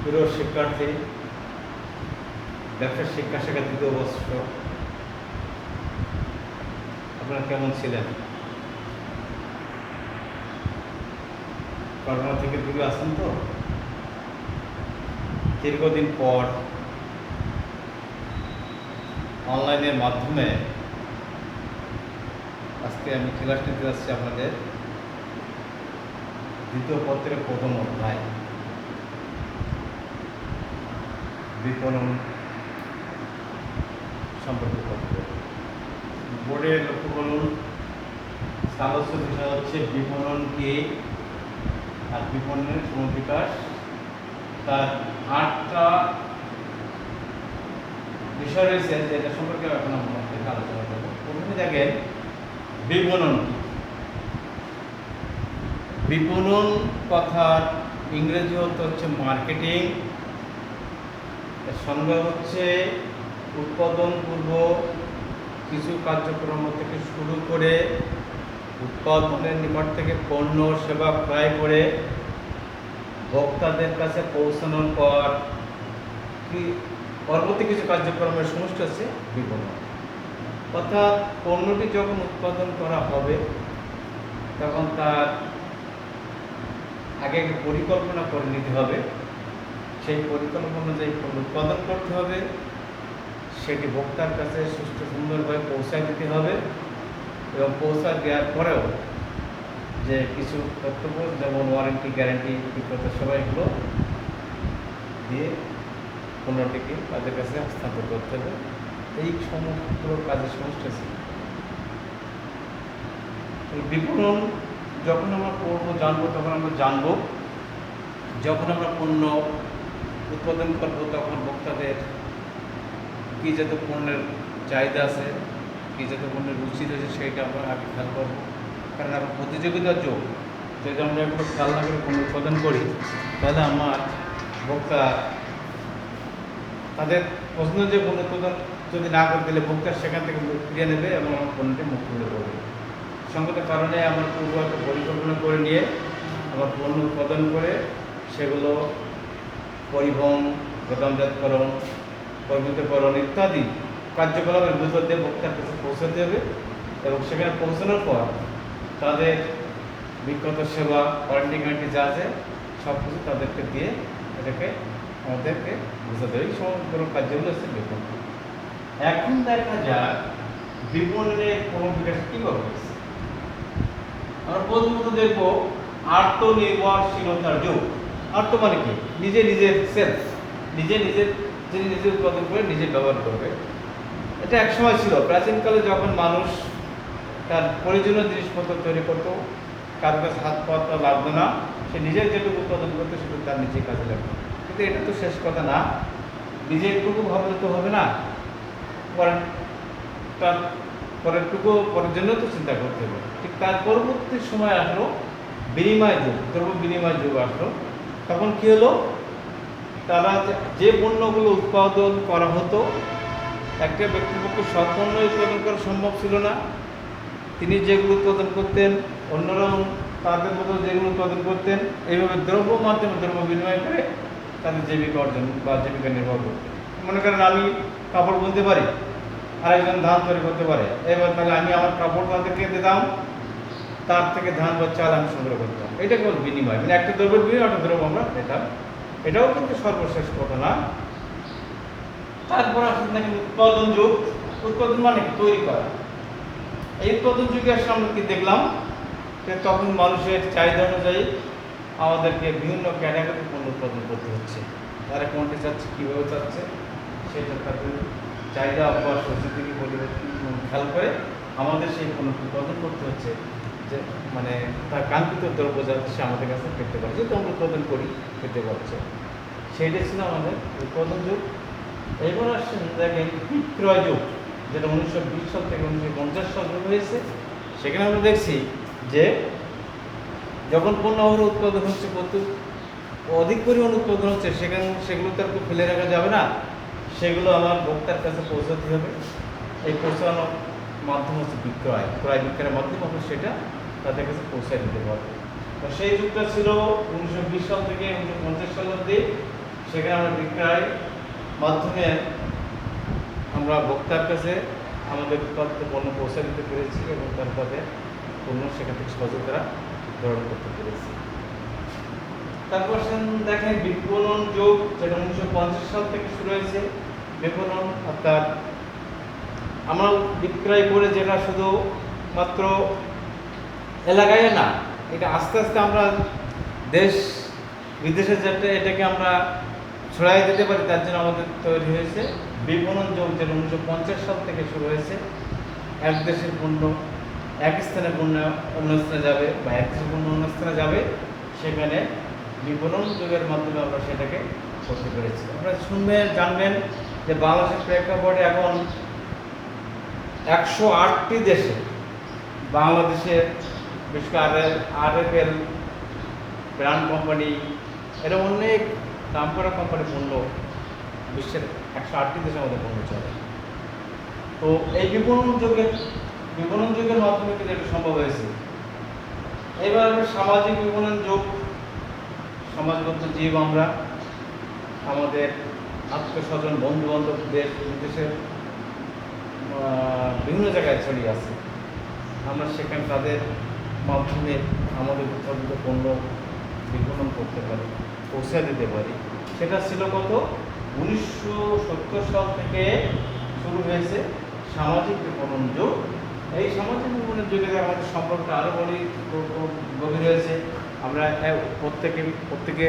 প্রিয় শিক্ষার্থী, ব্যবসা শিক্ষা শাখা 2য় বর্ষ, আপনারা কেমন ছিলেন? করোনা থেকে দূরে আছেন তো? দীর্ঘদিন পর অনলাইনের মাধ্যমে আজকে আমি ক্লাস নিতে যাচ্ছি আপনাদের 2য় পত্রের প্রথম অধ্যায়, বিপণন সম্পর্কে পত্র। বোর্ডে লক্ষ্য করুন, আলোচ্য বিষয় হচ্ছে বিপণন কি আর বিপণনের ক্রমবিকাশ। তার 8টা বিষয় রয়েছে, যেটা সম্পর্কে এখন আমরা আলোচনা করবো। প্রথমে দেখেন বিপণন কি। বিপণন কথার ইংরেজি অর্থ হচ্ছে মার্কেটিং। এর সংজ্ঞা হচ্ছে উৎপাদন পূর্ব কিছু কার্যক্রম থেকে শুরু করে উৎপাদনের নিকট থেকে পণ্য সেবা ক্রয় করে ভোক্তাদের কাছে পৌঁছানোর পর পরবর্তী কিছু কার্যক্রমের সমষ্টি হচ্ছে বিপণন। অর্থাৎ পণ্যটি যখন উৎপাদন করা হবে তখন তার আগে পরিকল্পনা করে নিতে হবে, সেই পরিকল্পনা অনুযায়ী পণ্য উৎপাদন করতে হবে, সেটি ভোক্তার কাছে সুস্থ সুন্দরভাবে পৌঁছায় দিতে হবে এবং পৌঁছা দেওয়ার পরেও যে কিছু কর্তব্য যেমন ওয়ারেন্টি, গ্যারান্টি, বিক্রেতা সেবা এগুলো দিয়ে পণ্যটিকে তাদের কাছে হস্তান্তর করতে হবে। এই সমস্ত কাজের সমস্যা ছিল। এই বিপণন যখন আমরা জানবো তখন আমরা জানবো, যখন আমরা পণ্য উৎপাদন করবো তখন ভোক্তাদের কী জাতীয় পণ্যের চাহিদা আছে, কী জাতীয় পণ্যের রুচি রয়েছে সেইটা আমরা আগে খেয়াল করবো। কারণ এখন প্রতিযোগিতার যুগ, যদি আমরা এগুলো খেয়াল না করে পণ্য উৎপাদন করি তাহলে আমার ভোক্তা তাদের পছন্দ যে পণ্য উৎপাদন যদি না করে দিলে ভোক্তা সেখান থেকে ফিরিয়ে নেবে এবং আমার পণ্যটি মুক্ত হয়ে পড়বে। সঙ্গত কারণে আমার পূর্ব একটা পরিকল্পনা করে নিয়ে আমার পণ্য উৎপাদন করে সেগুলো পরিবহন, গোদামজাতকরণ, পরিমিতকরণ ইত্যাদি কার্যকলাপের ভিতর দিয়ে ভোক্তার কাছে পৌঁছাতে হবে এবং সেখানে পৌঁছানোর পর তাদের বিক্রেতা সেবা, ওয়ারেন্টি, গ্যারান্টি যা আছে সব কিছু তাদেরকে দিয়ে এটাকে আমাদেরকে বোঝাতে হবে। এই সমগ্র কার্যগুলো হচ্ছে বিপণন। এখন দেখা যাক বিপণনের ক্রমবিকাশ কীভাবে হয়েছে। আমরা প্রথমত দেখবো আত্মনির্ভরশীলতার যুগ। আত্ম মানে কি? নিজের সেলফ, নিজে উৎপাদন করে নিজে ব্যবহার করবে। এটা এক সময় ছিল প্রাচীনকালে, যখন মানুষ তার প্রয়োজনীয় জিনিসপত্র তৈরি করতো, কারোর কাছে হাত পাতা লাগতো না, সে নিজে যেটুকু উৎপাদন করতো সেটুকু তার নিজে কাজে লাগতো। কিন্তু এটা তো শেষ কথা না, নিজেরটুকু ভাবলে তো হবে না, পরেরটুকু পরের জন্য তো চিন্তা করতে হবে। ঠিক তার পরবর্তী সময় আসলো বিনিময় যুগ, দ্রব্য বিনিময় যুগ আসলো। তখন কি হলো, তারা যে পণ্যগুলো উৎপাদন করা হতো, একটা ব্যক্তির পক্ষে সব পণ্য উৎপাদন করা সম্ভব ছিল না। তিনি যেগুলো উৎপাদন করতেন, অন্যরাও তাদের মতো যেগুলো উৎপাদন করতেন, এইভাবে দ্রব্য মাধ্যমে দ্রব্য বিনিময় করে তাদের জীবিকা অর্জন বা জীবিকা নির্বাহ করতেন। মনে করেন আমি কাপড় বুনতে পারি, আরেকজন ধান তৈরি করতে পারে, এবার তাহলে আমি আমার কাপড় তাদেরকে দিতাম, তার থেকে ধান বা চাল আমি সংগ্রহ করতাম। এটা কেবল বিনিময়, মানে একটা দ্রব্যের বিনিময় একটা দ্রব্য আমরা পেতাম। এটাও কিন্তু সর্বশেষ কথা না। তারপর আসলে নাকি উৎপাদন যুগ। উৎপাদন মানে কি? তৈরি করা। এই উৎপাদন যুগে আসলে আমরা কি দেখলাম, যে তখন মানুষের চাহিদা অনুযায়ী আমাদেরকে বিভিন্ন ক্যাটাগরি পণ্য উৎপাদন করতে হচ্ছে। তারা কোনটি চাচ্ছে, কীভাবে চাচ্ছে, সেটা তাদের চাহিদা বা পরিস্থিতিকে পরিবর্তন খেয়াল করে আমাদের সেই পণ্য উৎপাদন করতে হচ্ছে, যে মানে তার কাঙ্ক্ষিত দ্রব্য যাতে সে আমাদের কাছে পেতে পারে, যেহেতু আমরা উৎপাদন করি পেতে পারছে। সেইটাই ছিল আমাদের উৎপাদন যুগ। এবার আসছে দেখেন বিক্রয় যুগ, যেটা 1920 সাল থেকে 1950 সাল হয়েছে। সেখানে আমরা দেখছি যে যখন পণ্য উৎপাদন হচ্ছে, অধিক পরিমাণ উৎপাদন হচ্ছে, সেগুলো তো আর ফেলে রাখা যাবে না, সেগুলো আমার ভোক্তার কাছে পৌঁছাতে হবে। এই পৌঁছানোর মাধ্যম হচ্ছে বিক্রয়, ক্রয় বিক্রয়ের মাধ্যমে আমরা সেটা তাদের কাছে পৌঁছায় দিতে পারবো। তো সেই যুগটা ছিল 1920 সাল থেকে 1950 সাল অবধি। সেখানে আমরা বিক্রয় মাধ্যমে আমরা ভোক্তার কাছে আমাদের উৎপাদিত পণ্য পৌঁছে দিতে পেরেছি এবং তাদের পণ্য সেখান থেকে সহজে তারা গ্রহণ করতে পেরেছি। তারপর দেখেন বিপণন যুগ, যেটা 1950 সাল থেকে শুরু হয়েছে। বিপণন অর্থাৎ আমরা বিক্রয় করে যেটা শুধু মাত্র এলাকায় না, এটা আস্তে আস্তে আমরা দেশ বিদেশে যেটা এটাকে আমরা ছড়াই দিতে পারি, তার জন্য আমাদের তৈরি হয়েছে বিপণন যুগ, যেটা 1950 সাল থেকে শুরু হয়েছে। এক দেশের পণ্য এক স্থানে পণ্য অন্য স্থানে যাবে, বা এক দেশের পণ্য অন্য স্থানে যাবে, সেখানে বিপণন যুগের মাধ্যমে আমরা সেটাকে করতে পেরেছি। আপনারা শুনবেন, জানবেন যে বাংলাদেশের প্রেক্ষাপটে এখন 108টি দেশে বাংলাদেশের বিশেষ করে RFL ব্র্যান্ড কোম্পানি, এরা অনেক নাম করা কোম্পানি পণ্য বিশ্বের 108টি দেশের মধ্যে পণ্য চলে। তো এই বিপণন যুগের মাধ্যমে কিন্তু এটা সম্ভব হয়েছে। এবার সামাজিক বিপণন যুগ। সমাজবদ্ধ জীব আমরা, আমাদের আত্মস্বজন, বন্ধু বান্ধব দেশ বিদেশের বিভিন্ন জায়গায় ছড়িয়ে আছে। আমরা সেখানে তাদের মাধ্যমে আমাদের উৎপাদিত পণ্য বিপণন করতে পারি, পৌঁছে দিতে পারি। সেটা ছিল কত 1970 সাল থেকে শুরু হয়েছে সামাজিক বিপণন যুগ। এই সামাজিক বিপণন যুগে আমাদের সম্পর্কটা আরও গভীর হয়েছে। আমরা প্রত্যেকে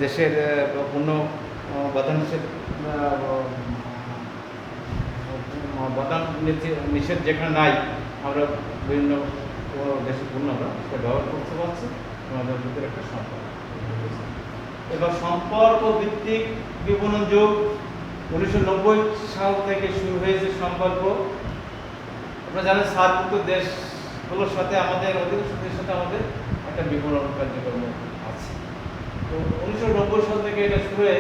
দেশের পণ্য বাদাম নিষেধ যেখানে নাই, আমরা বিভিন্ন দেশের পণ্য আমরা সেটা ব্যবহার করতে পারছি। আমাদের ভিতরে একটা সম্পর্ক। এবার সম্পর্ক ভিত্তিক বিপণন যুগ 1990 সাল থেকে শুরু হয়েছে সম্পর্ক। আপনারা জানেন সার্কভুক্ত দেশগুলোর সাথে আমাদের অধিকাংশ দেশের সাথে আমাদের একটা বিপণন কার্যক্রম আছে। তো 1990 সাল থেকে এটা শুরু হয়ে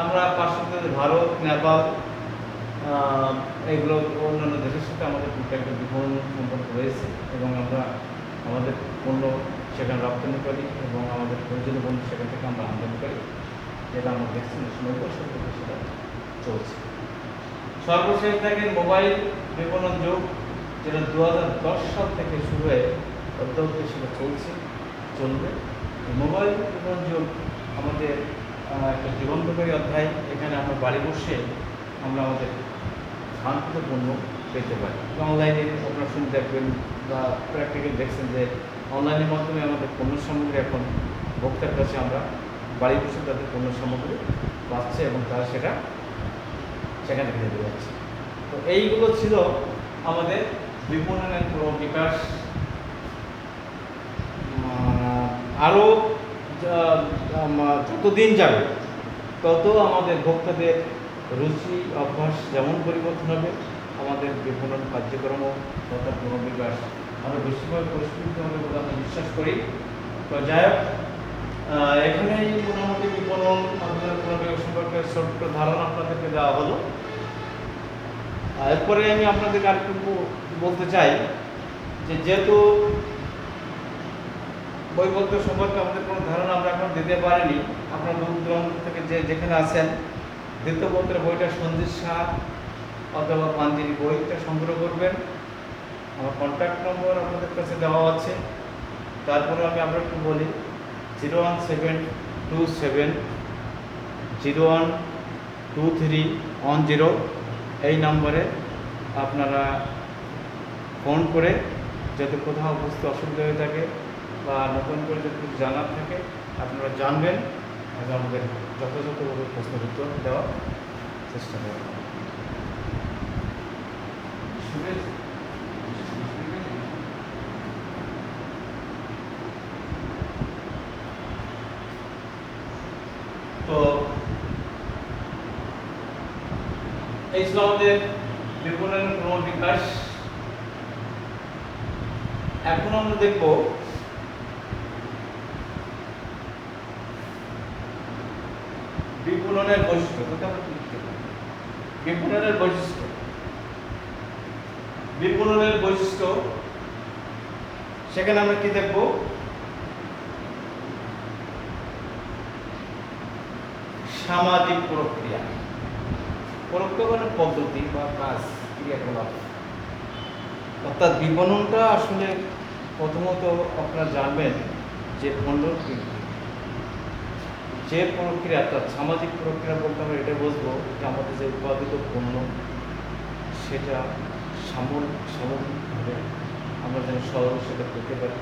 আমরা পার্শ্ববর্তী ভারত, নেপাল, এইগুলো অন্যান্য দেশের সাথে আমাদের একটা বিপণন সম্পর্ক রয়েছে এবং আমরা আমাদের পণ্য সেখানে রপ্তানি করি এবং আমাদের প্রয়োজনীয় পণ্য সেখান থেকে আমরা আমদানি করি। যেটা আমরা দেখছি 90 সাল থেকে সেটা চলছে। সর্বশেষ দেখেন মোবাইল বিপণন যুগ, যেটা 2010 সাল থেকে শুরু হয়ে অদ্যাবধি সেটা চলবে। মোবাইল বিপণন যুগ আমাদের একটা জীবন্তকারী অধ্যায়। এখানে আমরা বাড়ি বসে আমরা আমাদের কাঙ্ক্ষিত পণ্য পেতে পারি। অনলাইনে আপনারা শুনে দেখবেন বা প্র্যাকটিক্যাল দেখছেন যে অনলাইনের মাধ্যমে আমাদের পণ্য সামগ্রী এখন ভোক্তার কাছে আমরা বাড়ি বসে তাদের পণ্য সামগ্রী পাচ্ছে এবং তারা সেটা সেখান থেকে নিতে যাচ্ছে। তো এইগুলো ছিল আমাদের বিপণনের বিকাশ। আরও যতদিন যাবে তত আমাদের ভোক্তাদের রুচি অভ্যাস যেমন পরিবর্তন হবে, আমাদের বিপণন কার্যক্রমও তথা পুনর্বিকাশ আমরা বেশিরভাগ পরিস্ফুটিত হবে বলে আমরা বিশ্বাস করি। তো যাই হোক, এখানেই মোটামুটি বিপণন পুনর্বিকাশ সম্পর্কে ছোট্ট ধারণা আপনাদেরকে দেওয়া হলো। এরপরে আমি আপনাদেরকে আরেকটু বলতে চাই যে যেহেতু বইপত্র সম্পর্কে আমাদের কোনো ধারণা আমরা এখন দিতে পারিনি, আপনারা দূর দূরান্ত থেকে যেখানে আছেন দ্বিতীয় পত্রের বইটা সঞ্জিত শাহ অথবা পাঞ্জিরি বইটা সংগ্রহ করবেন। আমার কন্ট্যাক্ট নম্বর আপনাদের কাছে দেওয়া আছে। তারপরে আমি আপনার একটু বলি 01727012310 এই নম্বরে আপনারা ফোন করে যদি কোথাও বুঝতে অসুবিধা হয়ে থাকে বা নতুন করে যদি কিছু জানার থাকে আপনারা জানবেন, আমাদের যথাযথভাবে প্রশ্নের উত্তর দেওয়ার চেষ্টা করবেন। তো এই ছিল আমাদের বিপণনের ক্রমবিকাশ। এখন আমরা দেখব বিপণনের বৈশিষ্ট্য। বিপণনের বৈশিষ্ট্য সেখানে আমরা কি দেখব, সামাজিক প্রক্রিয়া। প্রক্রিয়া মানে পদ্ধতি বা কাজ, ক্রিয়াকলাপ। অর্থাৎ বিপণনটা আসলে প্রথমত আপনারা জানবেন যে পণ্যর যে প্রক্রিয়া, অর্থাৎ সামাজিক প্রক্রিয়া বলতে আমরা এটা বুঝবো যে আমাদের যে উৎপাদিত পণ্য সেটা সামগ্রিকভাবে আমরা যেন সহজে সেটা পেতে পারি,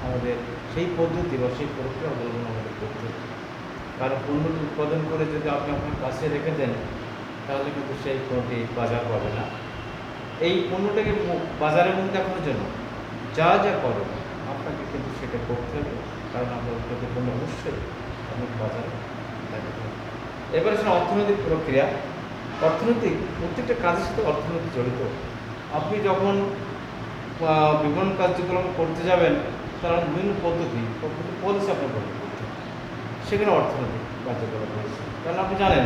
আমাদের সেই পদ্ধতি বা সেই প্রক্রিয়া অবলম্বন আমাদের করতে হবে। কারণ পণ্যটি উৎপাদন করে যদি আপনি আপনার কাছে রেখে দেন তাহলে কিন্তু সেই পণ্যটি বাজার পাবে না। এই পণ্যটাকে বাজারের মধ্যে দেখানোর জন্য যা যা করো আপনাকে কিন্তু সেটা করতে হবে, কারণ আমরা উৎপাদিত পণ্য অবশ্যই অনেক বাজারে দেখাতে হবে। এবার আসলে অর্থনৈতিক প্রক্রিয়া। অর্থনৈতিক প্রত্যেকটা কাজের সাথে অর্থনীতি জড়িত। আপনি যখন বিপণন কার্যক্রম করতে যাবেন তার বিভিন্ন পদ্ধতি পলিসি আপনার করতে হবে, সেখানে অর্থনৈতিক কার্যক্রম রয়েছে। কারণ আপনি জানেন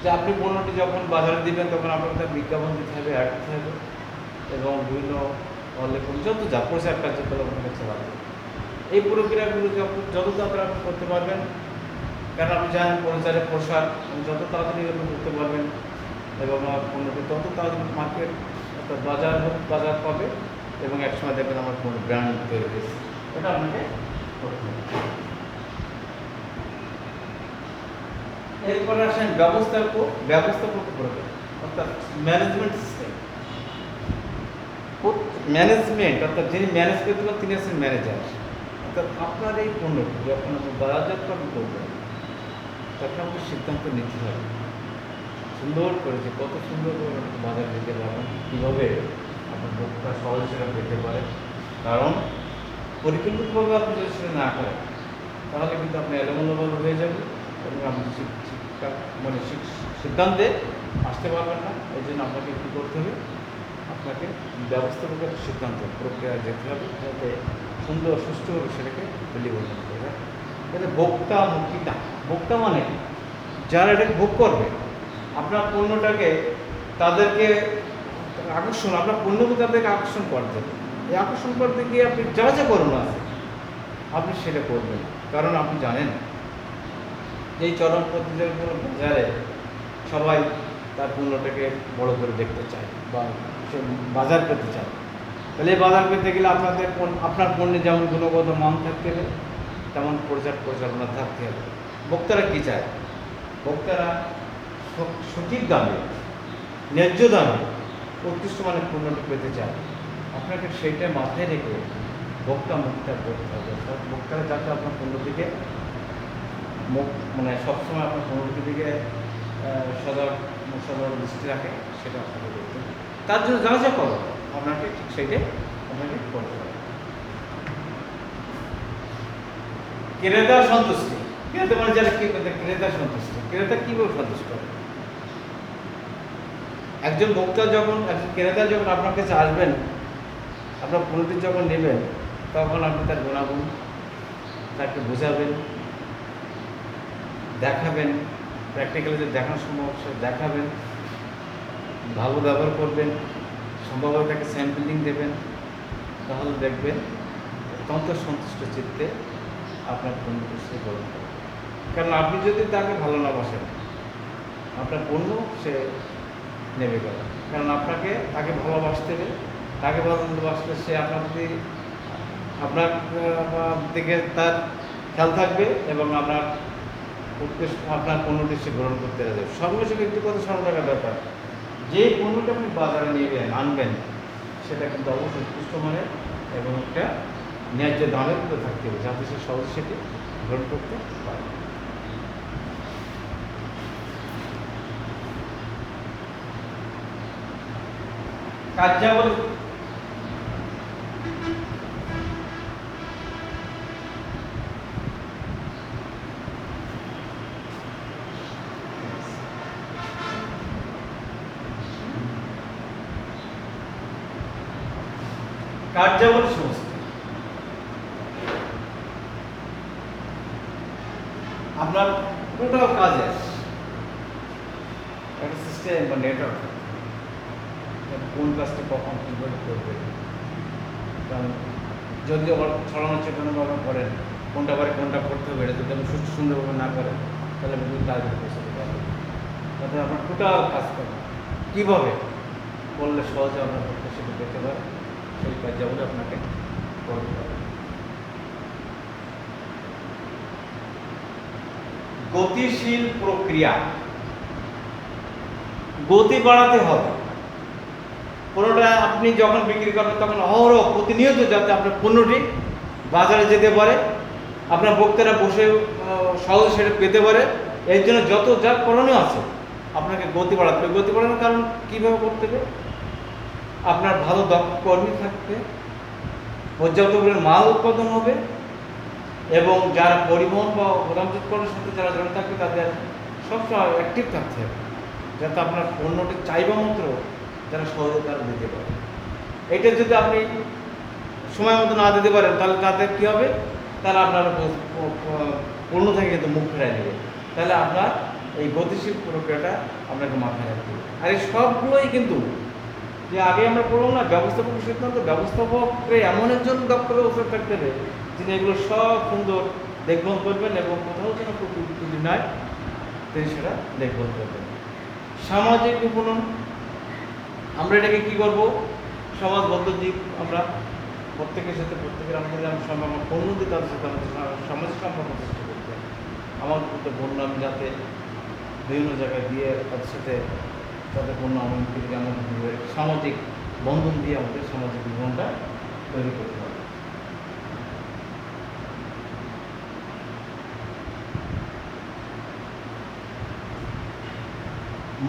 যে আপনি পণ্যটি যখন বাজারে দিবেন তখন আপনাকে তার বিজ্ঞাপন দিতে হবে, অ্যাড দিতে হবে এবং বিভিন্ন লেখন যত যা প্রচার কার্যক্রম আপনাকে চালাতে হবে। এই প্রক্রিয়াগুলো যত তাড়াতাড়ি আপনি করতে পারবেন, কারণ আপনি জানেন প্রচারের প্রসার যত তাড়াতাড়ি আপনি করতে পারবেন এবং আমার পণ্যটি তত তাড়াতাড়ি মার্কেট অর্থাৎ বাজার পাবে এবং একসময় দেখবেন আমার কোনো ব্র্যান্ড তৈরি হয়েছে। এটা আপনাকে করতে হবে। এরপরে আসেন ব্যবস্থাপক প্রক্রিয়া, অর্থাৎ ম্যানেজমেন্ট সিস্টেম। ম্যানেজমেন্ট অর্থাৎ যিনি ম্যানেজ করতে পারেন তিনি আছেন ম্যানেজার। অর্থাৎ আপনার এই পণ্যটি যখন আপনি বাজারজাতকরণ করবেন তখন আপনাকে সিদ্ধান্ত নিতে হবে সুন্দর করে যে কত সুন্দর করে আপনি বাজারে দিতে পারবেন, কীভাবে আপনার ভোক্তা সহজে সেটা পেতে পারে। কারণ পরিকল্পিতভাবে আপনি যদি সেটা না করেন তাহলে কিন্তু আপনি এলোমেলোভাবে হয়ে যাবে এবং আপনি সিদ্ধান্তে আসতে পারবেন না। এই জন্য আপনাকে কী করতে হবে, আপনাকে ব্যবস্থাপকের সিদ্ধান্ত প্রক্রিয়ায় যেতে হবে যাতে সুন্দর সুষ্ঠুভাবে সেটাকে পরিবর্তন করা যায়। যাতে ভোক্তা মুক্তিটা, ভোক্তা মানে যারা এটাকে ভোগ করবে আপনার পণ্যটাকে, তাদেরকে আকর্ষণ, আপনার পণ্যকে তাদেরকে আকর্ষণ করতে হবে। এই আকর্ষণ করতে গিয়ে আপনি যা যা করুন আছে আপনি সেটা করবেন। কারণ আপনি জানেন এই চরম প্রতিযোগিতার বাজারে সবাই তার পণ্যটাকে বড় করে দেখতে চায় বা সে বাজার পেতে চায়। তাহলে এই বাজার পেতে গেলে আপনার পণ্যে যেমন গুণগত মান থাকতে হবে তেমন পরিচালনা থাকতে হবে। ভোক্তারা কী চায়? ভোক্তারা সঠিক দামে, ন্যায্য দামে উৎকৃষ্ট মানের পণ্যটি পেতে চায়। আপনাকে সেইটা মাথায় রেখে ভোক্তা মুক্তিটা করতে হবে। অর্থাৎ ভোক্তারা যাতে আপনার পণ্যটিকে মানে সবসময় আপনার পণ্যটির দিকে সদর দৃষ্টি রাখে, সেটা আপনাকে করতে হবে। তার জন্য যা যা করো আপনাকে ঠিক সেইটাই আপনাকে করতে হবে। ক্রেতা সন্তুষ্টি। ক্রেতা মানে যারা কি করতে, ক্রেতা সন্তুষ্টি। ক্রেতা কীভাবে সন্তুষ্ট হবে? একজন ক্রেতা যখন আপনার কাছে আসবেন, আপনার পণ্যটি যখন নেবেন তখন আপনি তার গুণাগুণ তাকে বোঝাবেন, দেখাবেন, প্র্যাকটিক্যালি যে দেখানো সম্ভব সে দেখাবেন, ভালো ব্যবহার করবেন, সম্ভব হয় তাকে স্যাম্পলিং দেবেন, তাহলে দেখবেন অত্যন্ত সন্তুষ্ট চিত্তে আপনার পণ্যটি সে গ্রহণ করবে। কারণ আপনি যদি তাকে ভালো না বাসেন আপনার পণ্য সে নেবে গেল। কারণ তাকে ভালোবাসতে হবে, তাকে ভালোবাসলে সে আপনার দিকে তার খেয়াল থাকবে এবং আপনার পণ্যটি সে গ্রহণ করতে যাবে। সর্বশেষ একটি কথা স্মরণ রাখার ব্যাপার, যে পণ্যটা আপনি বাজারে আনবেন সেটা কিন্তু অবশ্যই উৎকৃষ্ট মানের এবং একটা ন্যায্য দামের মধ্যে থাকতে হবে যাতে সে সহজে সেটি গ্রহণ করতে পারে। কার্যাবলী। কার্যাবলী সমষ্টি। আপনার টোটাল কাজের একটা সিস্টেম বা নেটওয়ার্ক, কোন কাজটা কখন কীভাবে করবে। কারণ যদি আবার ছড়ানো চেটানোভাবে করেন কোনটা পারে কোনটা করতে হবে, এটা যদি আপনি সুন্দরভাবে না করেন তাহলে আমি কিন্তু টার্গেট পৌঁছাতে পারবো। তাতে আপনার টোটাল কাজ করবেন কীভাবে করলে সহজে আপনার প্রত্যাশিত পেতে পারে, সেই কার্যাবলী আপনাকে করতে হবে। গতিশীল প্রক্রিয়া, গতি বাড়াতে হবে। পণ্যটা আপনি যখন বিক্রি করবেন তখন অহরহ প্রতিনিয়ত যাতে আপনার পণ্যটি বাজারে যেতে পারে, আপনার ভোক্তারা বসে সহজে সেটা পেতে পারে, এর জন্য যত যা করণীয় আছে আপনাকে গতি বাড়াতে হবে। গতি বাড়ানোর কারণ কীভাবে করতে হবে? আপনার ভালো দক্ষ কর্মী থাকবে, পর্যাপ্ত পরিমাণ মাল উৎপাদন হবে, এবং যারা পরিবহন বা গ্রামজাতকরণের সাথে যারা জড়িত থাকবে তাদের সবসময় অ্যাক্টিভ থাকতে হবে, যাতে আপনার পণ্যটি চাইবা মাত্র যারা সহজে তারা দিতে পারে। এটা যদি আপনি সময় মতো না দিতে পারেন তাহলে তাদের কী হবে? তারা আপনার পণ্য থেকে কিন্তু মুখ ফেরাই দেবে। তাহলে আপনার এই গতিশীল প্রক্রিয়াটা আপনাকে মাথায় রাখতে হবে। আর এই সবগুলোই কিন্তু যে আগে আমরা পড়লাম না, ব্যবস্থাপক সিদ্ধান্ত, ব্যবস্থাপককে এমন একজন দক্ষ ব্যবস্থা থাকতে হবে যিনি এগুলো সব সুন্দর দেখভাল করবেন এবং কোথাও যেন ত্রুটি নয় তিনি সেটা দেখভাল করবেন। সামাজিক বিপণন, আমরা এটাকে কী করবো? সমাজবদ্ধ দিক, আমরা প্রত্যেকের সাথে প্রত্যেকের আমাদের সম্পর্ক পণ্য দিয়ে তাদের সাথে আমাদের সামাজিক সম্পর্ক সৃষ্টি করতে হবে। আমার পণ্য আমি যাতে বিভিন্ন জায়গায় দিয়ে তাদের সাথে তাদের পণ্য আমাদের সামাজিক বন্ধন দিয়ে আমাদের সামাজিক জীবনটা তৈরি করতে হবে।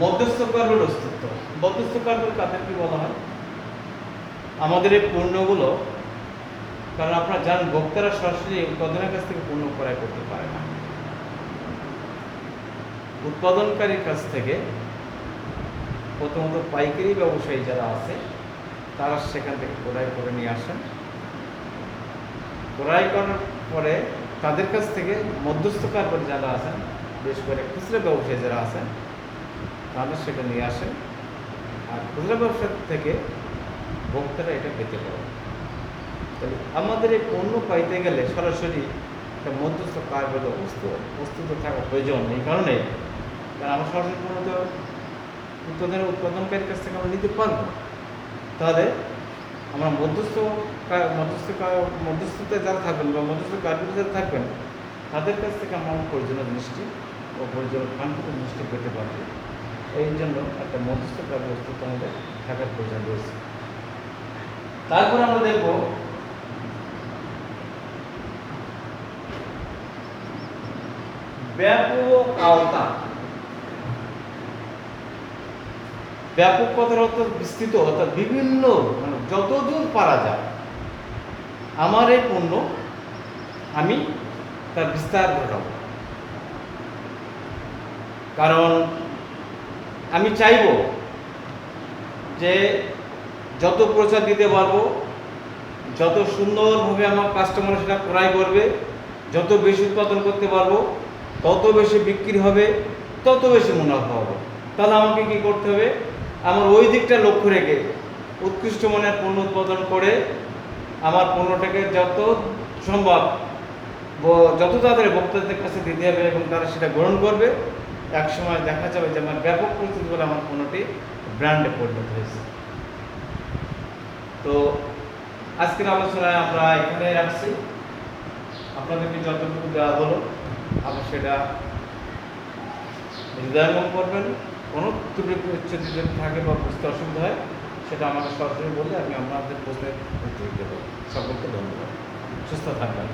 মধ্যস্থকারকের অস্তিত্ব, মধ্যস্থকারক কাদের কি বলা হয়? আমাদের এই পণ্যগুলো, কারণ আপনারা জানেন ভোক্তারা সরাসরি উৎপাদনের কাছ থেকে পণ্য ক্রয় করতে পারে না, উৎপাদনকারীর কাছ থেকে প্রথমত পাইকারি ব্যবসায়ী যারা আছে তারা সেখান থেকে ক্রয় করে নিয়ে আসেন। ক্রয় করার পরে তাদের কাছ থেকে মধ্যস্থকারক যারা আছেন, বিশেষ করে খুচরা ব্যবসায়ী যারা আছেন, তাদের সেটা নিয়ে আসেন। আর খুচরা ব্যবসা থেকে ভোক্তারা এটা পেতে পারে। তাহলে আমাদের এই পণ্য পাইতে গেলে সরাসরি একটা মধ্যস্থ কারবারের প্রস্তুত থাকা প্রয়োজন। এই কারণে কারণ আমরা সরাসরি পণ্য তো উৎপাদনকারীর কাছ থেকে আমরা নিতে পারবো, তাহলে আমরা মধ্যস্থতায় যারা থাকবেন বা মধ্যস্থ কারবারে যারা থাকবেন তাদের কাছ থেকে আমরা প্রয়োজনীয় জিনিসটি ও প্রয়োজনীয় কাঙ্ক্ষিত জিনিসটি পেতে পারবো। এই জন্য একটা মধ্যস্থ ব্যবস্থা আমাদের থাকার প্রয়োজন রয়েছে। তারপর আমরা দেখব ব্যাপক আওতা। ব্যাপক কথার অর্থ বিস্তৃত, অর্থাৎ বিভিন্ন, মানে যতদূর পারা যায় আমার এই পণ্য আমি তার বিস্তার ঘটাবো। কারণ আমি চাইব যে যত প্রচার দিতে পারবো, যত সুন্দরভাবে আমার কাস্টমার সেটা ক্রয় করবে, যত বেশি উৎপাদন করতে পারবো তত বেশি বিক্রি হবে, তত বেশি মুনাফা হবে। তাহলে আমাকে কী করতে হবে? আমার ওই দিকটা লক্ষ্য রেখে উৎকৃষ্ট মানের পণ্য উৎপাদন করে আমার পণ্যটাকে যত সম্ভব যত তাড়াতাড়ি ভোক্তাদের কাছে দিতে হবে এবং তারা সেটা গ্রহণ করবে। এক সময় দেখা যাবে যে আমার ব্যাপক পরিস্থিতি বলে আমার পণ্যটি ব্র্যান্ডে পরিণত হয়েছে। তো আজকের আলোচনায় আমরা এখানে রাখছি। আপনাদেরকে যতটুকু দেওয়া হলো আপনি সেটা হৃদয়ঙ্গম করবেন। কোনো ত্রুটি যদি থাকে বা বুঝতে অসুবিধা হয় সেটা আমাকে সরাসরি বললে আমি আপনাদের প্রশ্নের উত্তর দেবো। সকলকে ধন্যবাদ, সুস্থ থাকবেন।